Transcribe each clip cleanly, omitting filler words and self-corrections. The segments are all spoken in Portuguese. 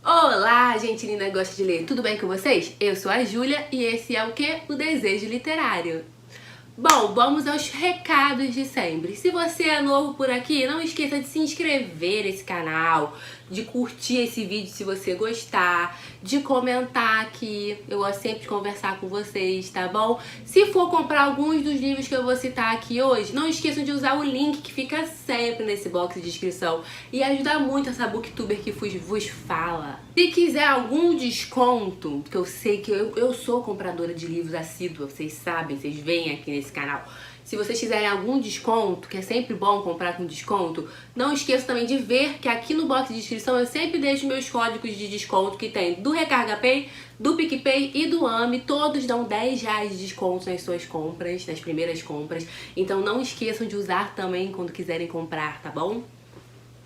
Olá, gente linda, gosta de ler, tudo bem com vocês? Eu sou a Júlia e esse é o que? O Desejo Literário. Bom, vamos aos recados de sempre. Se você é novo por aqui, não esqueça de se inscrever nesse canal, de curtir esse vídeo se você gostar, de comentar aqui. Eu gosto sempre de conversar com vocês, tá bom? Se for comprar alguns dos livros que eu vou citar aqui hoje, não esqueçam de usar o link que fica sempre nesse box de descrição e ajuda muito essa booktuber que vos fala. Se quiser algum desconto, porque eu sei que eu sou compradora de livros assídua, vocês sabem, vocês veem aqui nesse canal. Se vocês quiserem algum desconto, que é sempre bom comprar com desconto, não esqueça também de ver que aqui no box de descrição eu sempre deixo meus códigos de desconto que tem do Recarga Pay, do PicPay e do AME. Todos dão R$10 de desconto nas suas compras, nas primeiras compras. Então não esqueçam de usar também quando quiserem comprar, tá bom?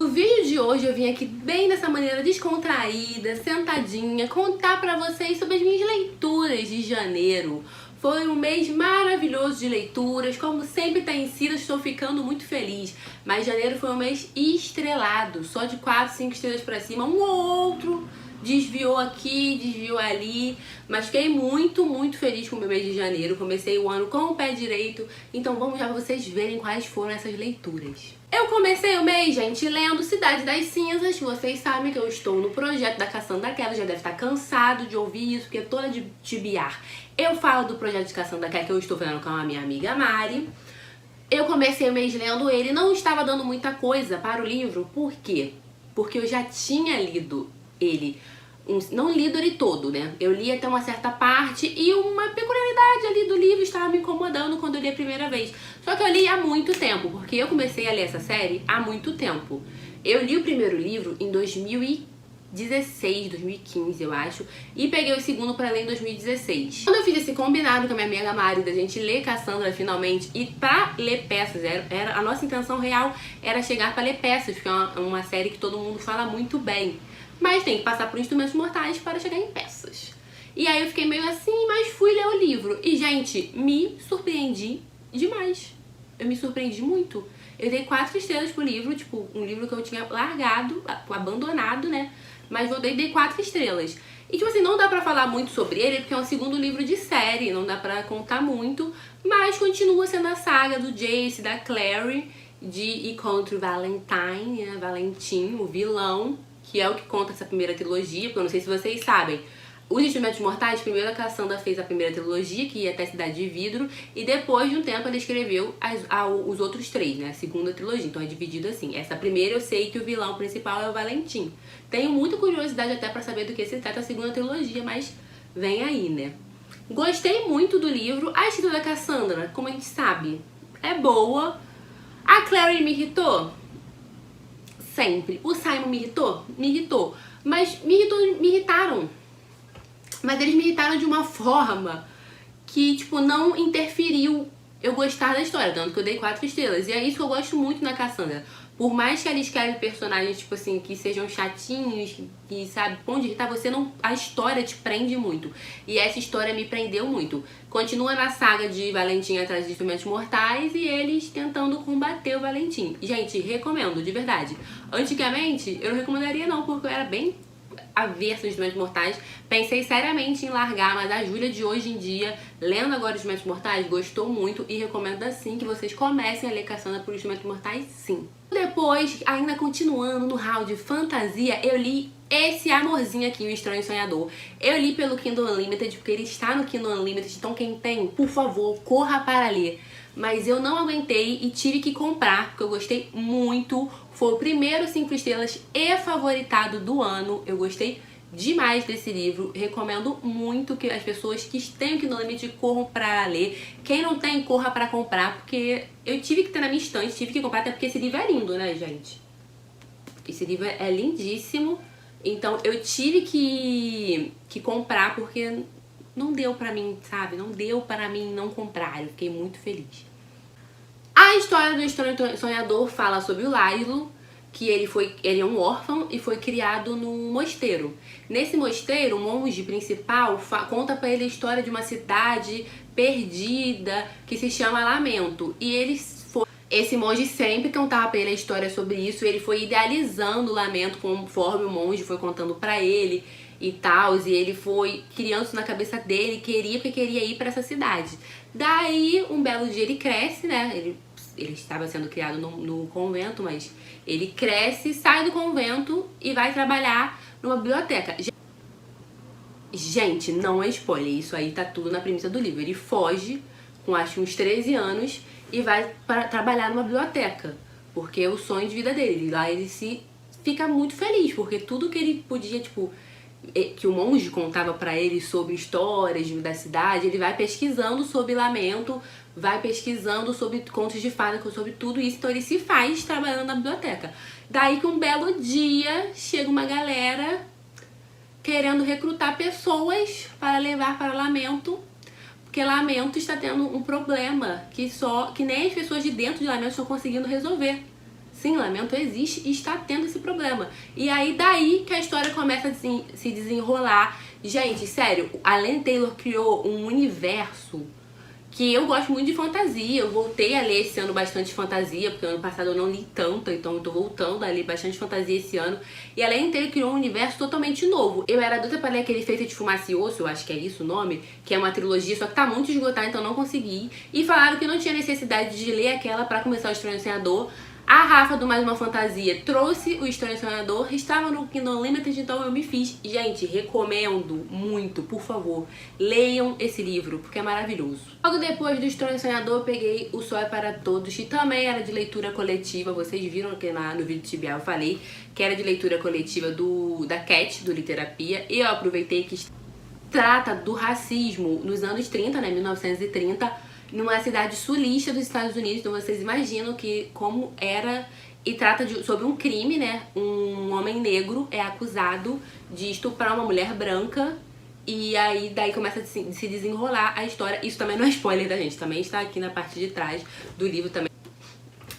No vídeo de hoje eu vim aqui bem dessa maneira descontraída, sentadinha, contar pra vocês sobre as minhas leituras de janeiro. Foi um mês maravilhoso de leituras, como sempre tem sido, estou ficando muito feliz. Mas janeiro foi um mês estrelado, só de 4, 5 estrelas pra cima, um ou outro desviou aqui, desviou ali, mas fiquei muito feliz com o meu mês de janeiro. Comecei o ano com o pé direito, então vamos já pra vocês verem quais foram essas leituras. Eu comecei o mês, gente, lendo Cidade das Cinzas. Vocês sabem que eu estou no projeto da Cassandra Clare, já deve estar cansado de ouvir isso, porque toda de tibiar eu falo do projeto de Cassandra Clare que eu estou fazendo com a minha amiga Mari. Eu comecei o mês lendo ele, não estava dando muita coisa para o livro, por quê? Porque eu já tinha lido ele, não lido ele todo, né? Eu li até uma certa parte e uma peculiaridade ali do livro estava me incomodando quando eu li a primeira vez. Só que eu li há muito tempo, porque eu comecei a ler essa série há muito tempo. Eu li o primeiro livro em 2016, 2015, eu acho, e peguei o segundo pra ler em 2016. Quando eu fiz esse combinado com a minha amiga Mari, da gente ler Cassandra finalmente e pra ler peças, a nossa intenção real era chegar pra ler peças, porque é uma série que todo mundo fala muito bem. Mas tem que passar por Instrumentos Mortais para chegar em peças. E aí eu fiquei meio assim, mas fui ler o livro. E, gente, me surpreendi demais. Eu me surpreendi muito. Eu dei 4 estrelas pro livro, tipo, um livro que eu tinha largado, abandonado, né? Mas eu dei 4 estrelas. E, tipo assim, não dá pra falar muito sobre ele, porque é um segundo livro de série, não dá pra contar muito. Mas continua sendo a saga do Jace, da Clary, de Encontro Valentine, né? Valentim, o vilão, que é o que conta essa primeira trilogia, porque eu não sei se vocês sabem. Os Instrumentos Mortais, primeiro a Cassandra fez a primeira trilogia, que ia até Cidade de Vidro, e depois de um tempo ela escreveu os outros 3, né? A segunda trilogia, então é dividido assim. Essa primeira eu sei que o vilão principal é o Valentim. Tenho muita curiosidade até pra saber do que se trata a segunda trilogia, mas vem aí, né? Gostei muito do livro. A escrita da Cassandra, como a gente sabe, é boa. A Clary me irritou? Sempre. O Simon me irritou? Me irritou. Mas me irritaram. Mas eles me irritaram de uma forma que, tipo, não interferiu eu gostar da história. Tanto que eu dei 4 estrelas. E é isso que eu gosto muito na Cassandra. Por mais que ela escreve personagens, tipo assim, que sejam chatinhos, que sabe, pão de irritar, a história te prende muito. E essa história me prendeu muito. Continua na saga de Valentim atrás de Instrumentos Mortais e eles tentando combater o Valentim. Gente, recomendo, de verdade. Antigamente, eu não recomendaria não, porque eu era bem avessa dos Instrumentos Mortais. Pensei seriamente em largar, mas a Júlia de hoje em dia, lendo agora os Instrumentos Mortais, gostou muito e recomendo assim que vocês comecem a ler Cassandra por Instrumentos Mortais, sim. Depois, ainda continuando no hall de fantasia, eu li esse amorzinho aqui, O Estranho Sonhador. Eu li pelo Kindle Unlimited, porque ele está no Kindle Unlimited, então quem tem, por favor, corra para ler. Mas eu não aguentei e tive que comprar, porque eu gostei muito. Foi o primeiro 5 estrelas e favoritado do ano. Eu gostei demais desse livro. Recomendo muito que as pessoas que têm o Kindle Unlimited corram pra ler. Quem não tem, corra pra comprar, porque eu tive que ter na minha estante, tive que comprar, até porque esse livro é lindo, né, gente? Esse livro é lindíssimo. Então eu tive que comprar, porque não deu pra mim, sabe? Não deu pra mim não comprar. Eu fiquei muito feliz. A história do Estranho Sonhador fala sobre o Laszlo, que ele é um órfão e foi criado num mosteiro. Nesse mosteiro, o monge principal conta pra ele a história de uma cidade perdida que se chama Lamento. E Esse monge sempre contava pra ele a história sobre isso, ele foi idealizando o lamento conforme o monge foi contando pra ele e tal, e ele foi criando isso na cabeça dele, porque queria ir pra essa cidade. Daí, um belo dia ele cresce, né, ele estava sendo criado no convento, mas ele cresce, sai do convento e vai trabalhar numa biblioteca. Gente, não é spoiler, isso aí tá tudo na premissa do livro. Ele foge com acho que uns 13 anos e vai para trabalhar numa biblioteca, porque é o sonho de vida dele. Lá ele se fica muito feliz, porque tudo que ele podia, tipo, que o monge contava pra ele sobre histórias da cidade, ele vai pesquisando sobre lamento, vai pesquisando sobre contos de fadas, sobre tudo isso, então ele se faz trabalhando na biblioteca. Daí que um belo dia chega uma galera querendo recrutar pessoas para levar para Lamento, porque Lamento está tendo um problema que nem as pessoas de dentro de Lamento estão conseguindo resolver. Sim, Lamento existe e está tendo esse problema. E aí daí que a história começa a se desenrolar. Gente, sério, a Len Taylor criou um universo que eu gosto muito de fantasia. Eu voltei a ler esse ano bastante fantasia, porque ano passado eu não li tanto, então eu tô voltando a ler bastante fantasia esse ano. E a Len Taylor criou um universo totalmente novo. Eu era doida pra ler aquele Feito de Fumaça e Osso, eu acho que é isso o nome, que é uma trilogia, só que tá muito esgotada, então eu não consegui. E falaram que não tinha necessidade de ler aquela pra começar o Estranho Sonhador. A Rafa do Mais Uma Fantasia trouxe o Estranho Sonhador, estava no Kindle Unlimited, então eu me fiz. Gente, recomendo muito, por favor, leiam esse livro, porque é maravilhoso. Logo depois do Estranho Sonhador, eu peguei O Sol é para Todos, que também era de leitura coletiva. Vocês viram que no vídeo de TBA eu falei que era de leitura coletiva da Cat, do Literapia, e eu aproveitei que trata do racismo nos anos 30, né, 1930, numa cidade sulista dos Estados Unidos. Então vocês imaginam como era, e trata sobre um crime, né? Um homem negro é acusado de estuprar uma mulher branca, e aí daí começa a se desenrolar a história. Isso também não é spoiler da gente, também está aqui na parte de trás do livro também.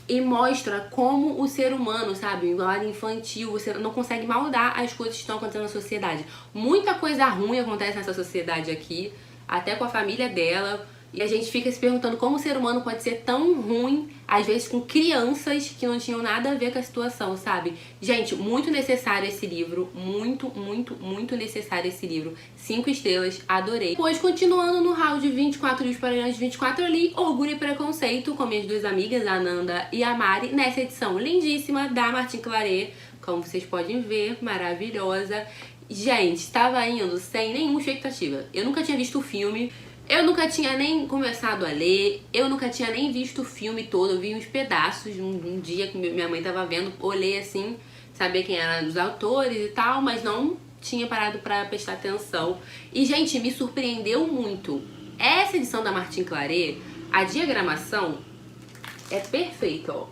E mostra como o ser humano, sabe, em lado infantil, você não consegue maldar as coisas que estão acontecendo na sociedade. Muita coisa ruim acontece nessa sociedade aqui, até com a família dela. E a gente fica se perguntando como o ser humano pode ser tão ruim, às vezes com crianças que não tinham nada a ver com a situação, sabe? Gente, muito necessário esse livro, muito, muito, muito necessário esse livro. 5 estrelas, adorei. Depois, continuando no round de 24 livros para crianças de 24, eu li Orgulho e Preconceito com minhas duas amigas, a Ananda e a Mari, nessa edição lindíssima da Martin Claret, como vocês podem ver, maravilhosa. Gente, estava indo sem nenhuma expectativa. Eu nunca tinha visto o filme. Eu nunca tinha nem começado a ler, eu nunca tinha nem visto o filme todo, eu vi uns pedaços, um dia que minha mãe tava vendo, olhei assim, sabia quem eram os autores e tal, mas não tinha parado pra prestar atenção. E, gente, me surpreendeu muito. Essa edição da Martin Claret, a diagramação é perfeita, ó.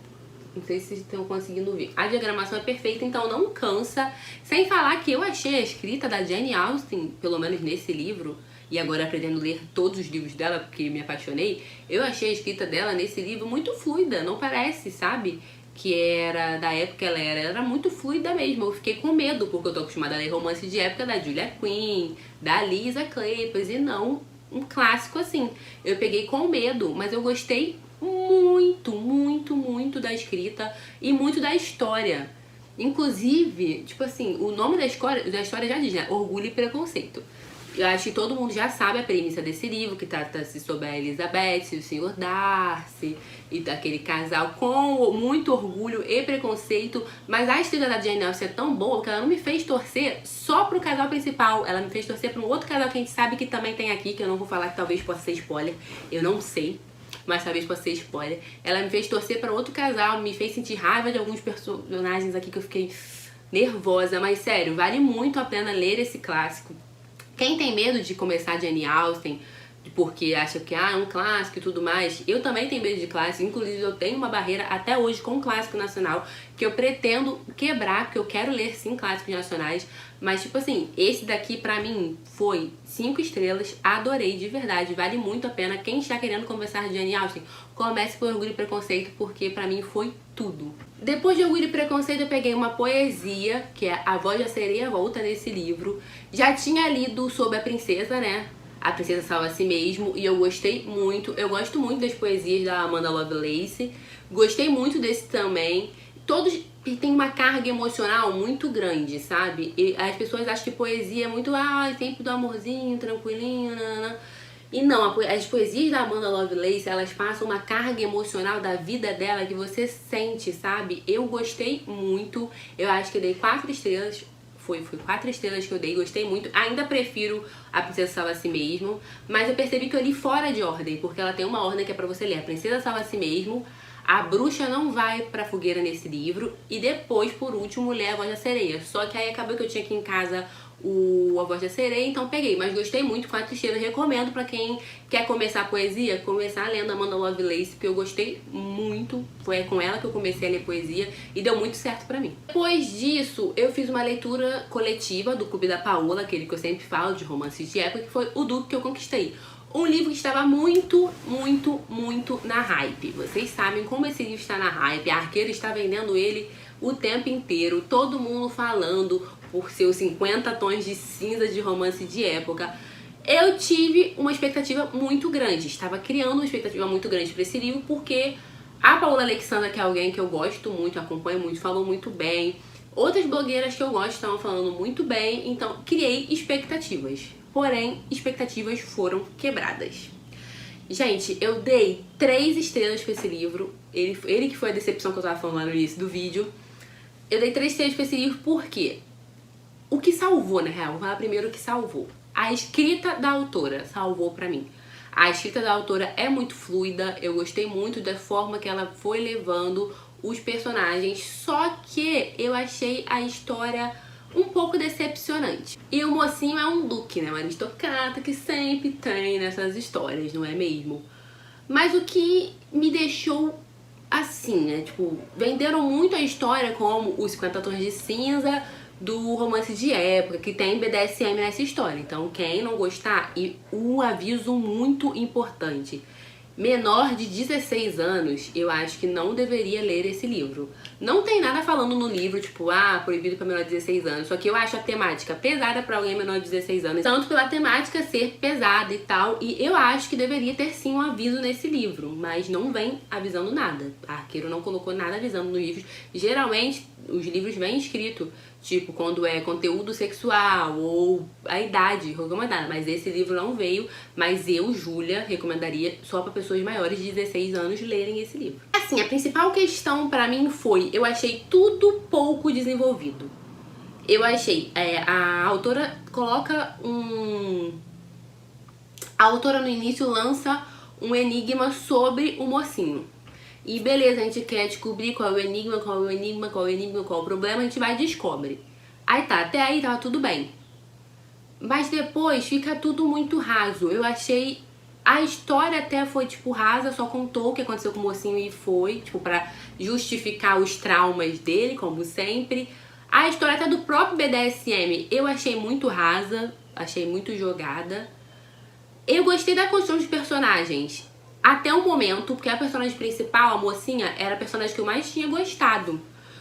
Não sei se vocês estão conseguindo ver. A diagramação é perfeita, então não cansa. Sem falar que eu achei a escrita da Jane Austen, pelo menos nesse livro, e agora aprendendo a ler todos os livros dela, porque me apaixonei, eu achei a escrita dela nesse livro muito fluida, não parece, sabe? Que era da época que ela era muito fluida mesmo. Eu fiquei com medo, porque eu tô acostumada a ler romance de época da Julia Quinn, da Lisa Kleypas, e não um clássico assim. Eu peguei com medo, mas eu gostei muito, muito, muito da escrita e muito da história. Inclusive, tipo assim, o nome da história já diz, né? Orgulho e Preconceito. Eu acho que todo mundo já sabe a premissa desse livro, que trata-se sobre a Elizabeth e o Sr. Darcy, e daquele casal com muito orgulho e preconceito. Mas a escrita da Jane Austen é tão boa que ela não me fez torcer só pro casal principal, ela me fez torcer pra um outro casal que a gente sabe que também tem aqui, que eu não vou falar, que talvez possa ser spoiler, eu não sei, mas talvez possa ser spoiler. Ela me fez torcer pra outro casal, me fez sentir raiva de alguns personagens aqui que eu fiquei nervosa. Mas sério, vale muito a pena ler esse clássico. Quem tem medo de começar Jane Austen, porque acha que é um clássico e tudo mais, eu também tenho medo de clássico. Inclusive eu tenho uma barreira até hoje com o clássico nacional, que eu pretendo quebrar, porque eu quero ler sim clássicos nacionais. Mas tipo assim, esse daqui pra mim foi 5 estrelas, adorei de verdade, vale muito a pena. Quem está querendo começar Jane Austen, comece por Orgulho e Preconceito, porque pra mim foi tudo. Depois de Orgulho e Preconceito eu peguei uma poesia, que é A Voz da Sereia Volta, nesse livro. Já tinha lido sobre a princesa, né? A Princesa Salva a Si Mesmo, e eu gostei muito. Eu gosto muito das poesias da Amanda Lovelace. Gostei muito desse também. Todos têm uma carga emocional muito grande, sabe? E as pessoas acham que poesia é muito, tempo do amorzinho, tranquilinho, nanana. E não, as poesias da Amanda Lovelace, elas passam uma carga emocional da vida dela que você sente, sabe? Eu gostei muito. Eu acho que eu dei 4 estrelas. Foi 4 estrelas que eu dei, gostei muito. Ainda prefiro A Princesa Salva a Si Mesmo, mas eu percebi que eu li fora de ordem, porque ela tem uma ordem que é pra você ler A Princesa Salva a Si Mesmo, A Bruxa Não Vai Pra Fogueira nesse livro, e depois, por último, ler A Voz da Sereia. Só que aí acabou que eu tinha aqui em casa A Voz da Sereia, então peguei. Mas gostei muito, 4 estrelas, recomendo pra quem quer começar a poesia, começar lendo Amanda Lovelace, porque eu gostei muito. Foi com ela que eu comecei a ler poesia e deu muito certo pra mim. Depois disso, eu fiz uma leitura coletiva do Clube da Paola, aquele que eu sempre falo de romances de época, que foi O Duque que eu Conquistei. Um livro que estava muito, muito, muito na hype. Vocês sabem como esse livro está na hype. A Arqueira está vendendo ele o tempo inteiro, todo mundo falando por seus 50 tons de cinza de romance de época. Eu tive uma expectativa muito grande, estava criando uma expectativa muito grande para esse livro, porque a Paola Alexandra, que é alguém que eu gosto muito, acompanho muito, falou muito bem. Outras blogueiras que eu gosto estavam falando muito bem, então criei expectativas. Porém, expectativas foram quebradas. Gente, eu dei 3 estrelas para esse livro. Ele que foi a decepção que eu tava falando lá no início do vídeo. Eu dei 3 estrelas para esse livro porque o que salvou, na real, vou falar primeiro o que salvou. A escrita da autora salvou pra mim. A escrita da autora é muito fluida, eu gostei muito da forma que ela foi levando os personagens, só que eu achei a história um pouco decepcionante. E o mocinho é um duque, né? Um aristocrata que sempre tem nessas histórias, não é mesmo? Mas o que me deixou assim, né? Tipo, venderam muito a história como os 50 tons de cinza do romance de época, que tem BDSM nessa história. Então, quem não gostar, e um aviso muito importante: menor de 16 anos, eu acho que não deveria ler esse livro. Não tem nada falando no livro, tipo, proibido para menor de 16 anos. Só que eu acho a temática pesada para alguém menor de 16 anos. Tanto pela temática ser pesada e tal. E eu acho que deveria ter sim um aviso nesse livro. Mas não vem avisando nada. A Arqueiro não colocou nada avisando no livro. Geralmente, os livros vêm escrito, tipo, quando é conteúdo sexual ou a idade recomendada. Mas esse livro não veio. Mas eu, Júlia, recomendaria só para pessoas maiores de 16 anos lerem esse livro. Assim, a principal questão pra mim foi: eu achei tudo pouco desenvolvido. Eu achei, a autora coloca a autora no início lança um enigma sobre o mocinho. E beleza, a gente quer descobrir qual é o enigma, qual é o enigma, qual é o enigma, qual é o problema, a gente vai e descobre. Aí tá, até aí tava tudo bem. Mas depois fica tudo muito raso. Eu achei... A história até foi, tipo, rasa, só contou o que aconteceu com o mocinho e foi, tipo, pra justificar os traumas dele, como sempre. A história até do próprio BDSM eu achei muito rasa, achei muito jogada. Eu gostei da construção dos personagens até o momento, porque a personagem principal, a mocinha, era a personagem que eu mais tinha gostado.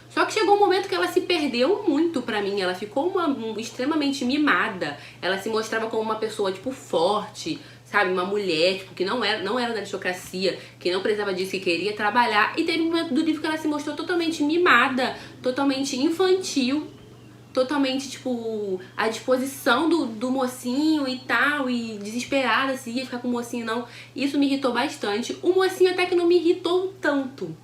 Só que chegou um momento que ela se perdeu muito pra mim, ela ficou extremamente mimada. Ela se mostrava como uma pessoa, tipo, forte, sabe, uma mulher, tipo, que não era da aristocracia, que não precisava disso, que queria trabalhar. E teve um momento do livro que ela se mostrou totalmente mimada, totalmente infantil, totalmente, tipo, à disposição do mocinho e tal, e desesperada se ia ficar com o mocinho, não. Isso me irritou bastante. O mocinho até que não me irritou tanto,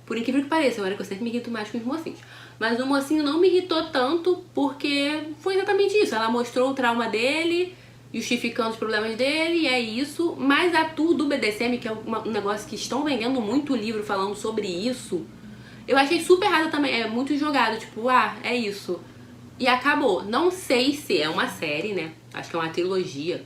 por incrível que pareça, agora que eu sempre me irrito mais com os mocinhos. Mas o mocinho não me irritou tanto, porque foi exatamente isso. Ela mostrou o trauma dele, justificando os problemas dele, e é isso. Mas a tour do BDSM, que é um negócio que estão vendendo muito livro falando sobre isso, eu achei super errado também. É muito jogado, tipo, é isso. E acabou. Não sei se é uma série, né? Acho que é uma trilogia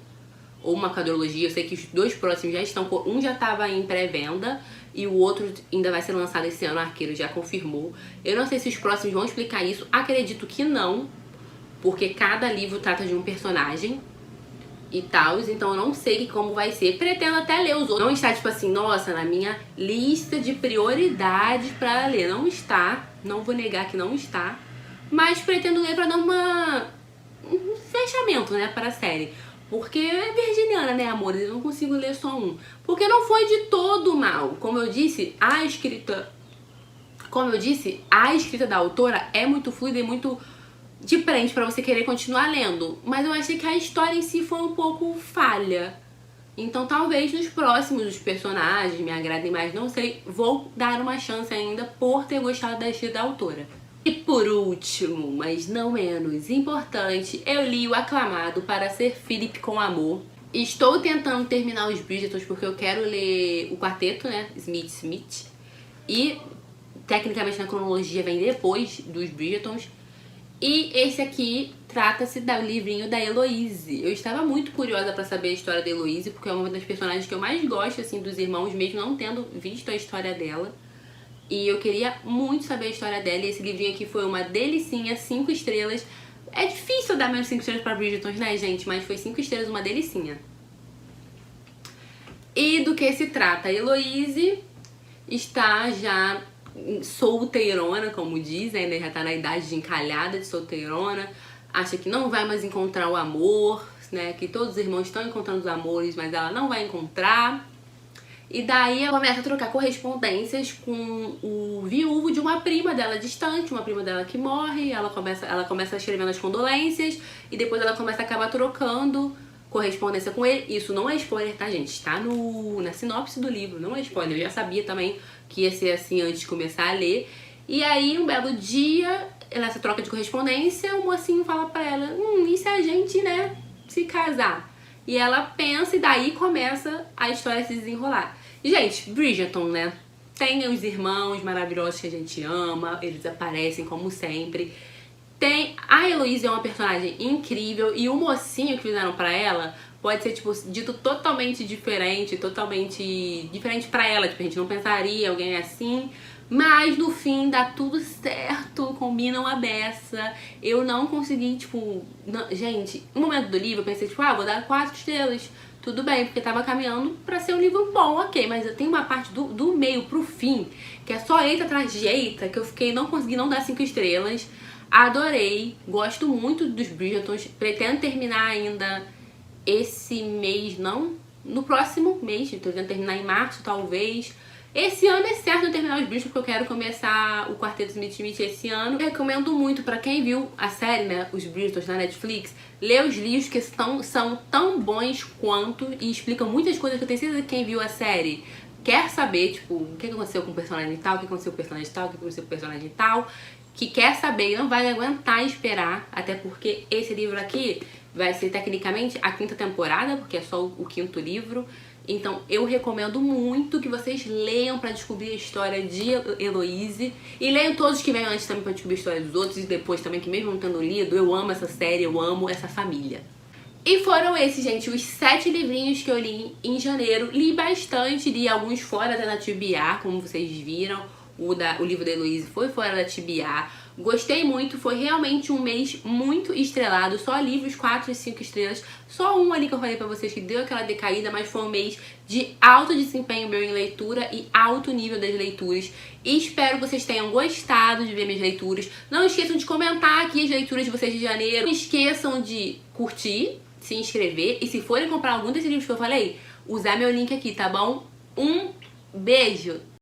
ou uma quadrologia. Eu sei que os 2 próximos já estão... Um já estava em pré-venda e o outro ainda vai ser lançado esse ano. O Arqueiro já confirmou. Eu não sei se os próximos vão explicar isso. Acredito que não, porque cada livro trata de um personagem e tal, então eu não sei como vai ser. Pretendo até ler os outros. Não está, tipo assim, nossa, na minha lista de prioridades pra ler. Não está. Não vou negar que não está. Mas pretendo ler pra dar um fechamento, né, para a série. Porque é virginiana, né, amores? Eu não consigo ler só um. Porque não foi de todo mal. Como eu disse, a escrita da autora é muito fluida e muito de prende pra você querer continuar lendo. Mas eu achei que a história em si foi um pouco falha. Então talvez nos próximos os personagens me agradem mais, não sei. Vou dar uma chance ainda por ter gostado da escrita da autora. E por último, mas não menos importante, eu li o aclamado Para Ser Philip com Amor. Estou tentando terminar os Bridgertons porque eu quero ler o quarteto, né? Smith. E tecnicamente na cronologia vem depois dos Bridgertons. E esse aqui trata-se do livrinho da Heloise. Eu estava muito curiosa pra saber a história da Heloise, porque é uma das personagens que eu mais gosto, assim, dos irmãos, mesmo não tendo visto a história dela. E eu queria muito saber a história dela, e esse livrinho aqui foi uma delicinha, 5 estrelas. É difícil dar menos 5 estrelas pra Bridgerton, né, gente? Mas foi 5 estrelas, uma delicinha. E do que se trata? A Heloise está já solteirona, como dizem, né? Já tá na idade de encalhada, de solteirona. Acha que não vai mais encontrar o amor, né? Que todos os irmãos estão encontrando os amores, mas ela não vai encontrar. E daí ela começa a trocar correspondências com o viúvo de uma prima dela distante, uma prima dela que morre. Ela começa escrevendo as condolências e depois ela começa a acabar trocando correspondência com ele. Isso não é spoiler, tá, gente? Está na sinopse do livro, não é spoiler. Eu já sabia também que ia ser assim antes de começar a ler. E aí, um belo dia, nessa troca de correspondência, o mocinho fala pra ela: e se a gente, né, se casar? E ela pensa e daí começa a história a se desenrolar. Gente, Bridgerton, né? Tem os irmãos maravilhosos que a gente ama, eles aparecem como sempre. A Heloise é uma personagem incrível e o mocinho que fizeram pra ela pode ser, tipo, dito totalmente diferente pra ela. Tipo, a gente não pensaria em alguém assim. Mas no fim dá tudo certo, combinam a beça. Eu não consegui, tipo... Gente, no momento do livro eu pensei, tipo, vou dar 4 estrelas. Tudo bem, porque tava caminhando pra ser um livro bom, ok. Mas tem uma parte do meio pro fim, que é só eita atrás de eita, que eu não consegui não dar 5 estrelas. Adorei, gosto muito dos Bridgertons. Pretendo terminar ainda esse mês, não. No próximo mês, tô tentando terminar em março, talvez. Esse ano é certo eu terminar os Bridgertons, porque eu quero começar o Quarteto Smith esse ano. Eu recomendo muito pra quem viu a série, né, os Bridgertons na Netflix, ler os livros que são tão bons quanto e explicam muitas coisas que eu tenho certeza que quem viu a série quer saber, tipo, o que aconteceu com o personagem tal, o que aconteceu com o personagem tal, o que aconteceu com o personagem tal, que quer saber e não vai aguentar esperar, até porque esse livro aqui vai ser tecnicamente a 5ª temporada, porque é só o 5º livro. Então eu recomendo muito que vocês leiam pra descobrir a história de Heloise. E leiam todos que vêm antes também pra descobrir a história dos outros. E depois também, que mesmo não tendo lido, eu amo essa série, eu amo essa família. E foram esses, gente, os 7 livrinhos que eu li em janeiro. Li bastante, li alguns fora da TBA, como vocês viram. O livro da Heloise foi fora da TBA. Gostei muito, foi realmente um mês muito estrelado. Só livros 4 e 5 estrelas. Só um ali que eu falei pra vocês que deu aquela decaída, mas foi um mês de alto desempenho meu em leitura e alto nível das leituras. E espero que vocês tenham gostado de ver minhas leituras. Não esqueçam de comentar aqui as leituras de vocês de janeiro. Não esqueçam de curtir, se inscrever e se forem comprar algum desses livros que eu falei, usar meu link aqui, tá bom? Um beijo!